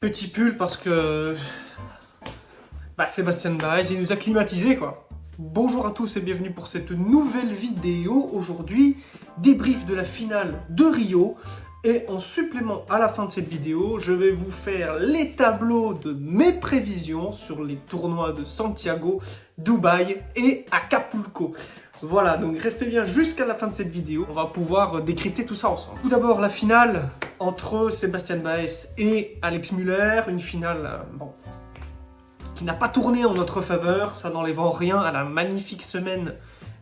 Petit pull parce que Sébastien Baez, il nous a climatisé quoi. Bonjour à tous et bienvenue pour cette nouvelle vidéo. Aujourd'hui, débrief de la finale de Rio. Et en supplément à la fin de cette vidéo, je vais vous faire les tableaux de mes prévisions sur les tournois de Santiago, Dubaï et Acapulco. Voilà, donc restez bien jusqu'à la fin de cette vidéo. On va pouvoir décrypter tout ça ensemble. Tout d'abord, la finale entre Sébastien Baez et Alex Müller. Une finale, qui n'a pas tourné en notre faveur. Ça n'enlève rien à la magnifique semaine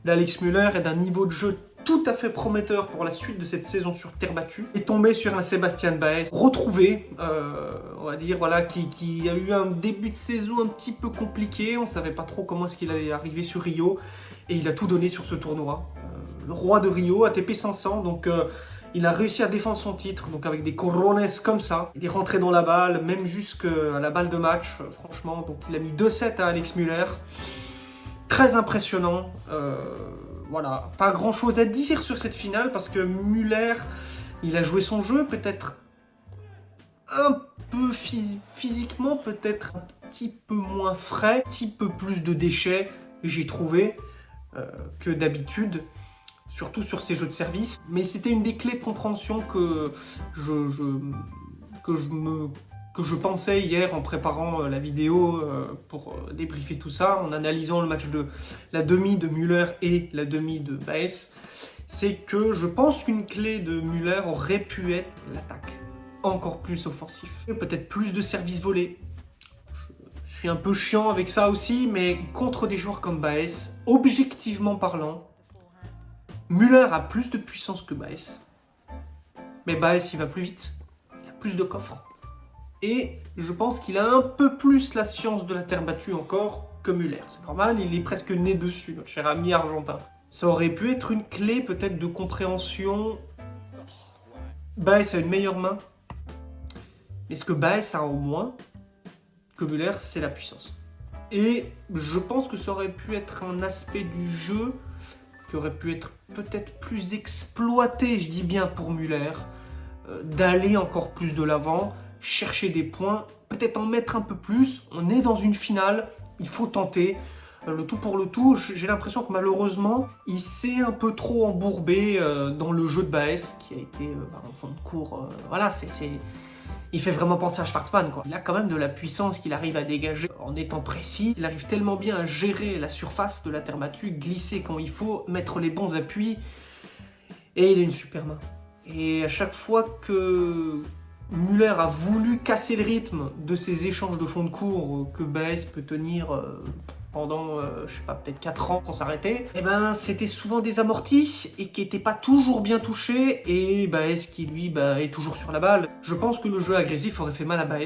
d'Alex Müller et d'un niveau de jeu tout à fait prometteur pour la suite de cette saison sur terre battue. Et tombé sur un Sébastien Baez retrouvé, on va dire, voilà, qui a eu un début de saison un petit peu compliqué. On ne savait pas trop comment est-ce qu'il allait arriver sur Rio. Et il a tout donné sur ce tournoi. Le roi de Rio, ATP 500, donc il a réussi à défendre son titre, donc avec des corones comme ça. Il est rentré dans la balle, même jusqu'à la balle de match, franchement. Donc il a mis 2-7 à Alex Müller. Très impressionnant. Voilà, pas grand chose à dire sur cette finale parce que Müller, il a joué son jeu, peut-être un peu physiquement, peut-être un petit peu moins frais, un petit peu plus de déchets, j'ai trouvé, que d'habitude, surtout sur ses jeux de service. Mais c'était une des clés de compréhension que je pensais hier en préparant la vidéo pour débriefer tout ça, en analysant le match de la demi de Müller et la demi de Baez, c'est que je pense qu'une clé de Müller aurait pu être l'attaque. Encore plus offensif. Peut-être plus de services volés. Je suis un peu chiant avec ça aussi, mais contre des joueurs comme Baez, objectivement parlant, Müller a plus de puissance que Baez. Mais Baez, il va plus vite. Il a plus de coffres. Et je pense qu'il a un peu plus la science de la terre battue encore que Müller. C'est normal, il est presque né dessus, notre cher ami argentin. Ça aurait pu être une clé peut-être de compréhension. Baez a une meilleure main. Mais ce que Baez a au moins que Müller, c'est la puissance. Et je pense que ça aurait pu être un aspect du jeu qui aurait pu être peut-être plus exploité, je dis bien pour Müller, d'aller encore plus de l'avant, chercher des points, peut-être en mettre un peu plus. On est dans une finale, il faut tenter. Le tout pour le tout, j'ai l'impression que malheureusement, il s'est un peu trop embourbé dans le jeu de Baez, qui a été en fond de cours. Voilà, il fait vraiment penser à Schwartzmann, quoi. Il a quand même de la puissance qu'il arrive à dégager en étant précis. Il arrive tellement bien à gérer la surface de la terre battue, glisser quand il faut, mettre les bons appuis. Et il a une super main. Et à chaque fois que Müller a voulu casser le rythme de ces échanges de fond de cours que Baez peut tenir pendant, je sais pas, peut-être 4 ans sans s'arrêter, et ben c'était souvent des amortis et qui n'étaient pas toujours bien touchés, et Baez qui lui est toujours sur la balle. Je pense que le jeu agressif aurait fait mal à Baez.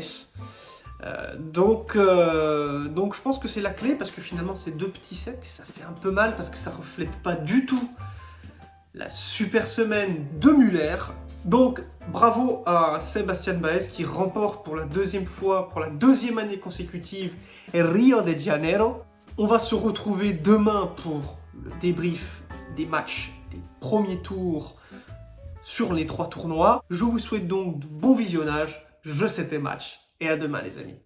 Donc je pense que c'est la clé, parce que finalement c'est 2 petits sets et ça fait un peu mal parce que ça reflète pas du tout la super semaine de Müller. Donc bravo à Sébastien Baez qui remporte pour la deuxième fois, pour la deuxième année consécutive, Rio de Janeiro. On va se retrouver demain pour le débrief des matchs des premiers tours sur les 3 tournois. Je vous souhaite donc de bon visionnage, je sais tes matchs et à demain les amis.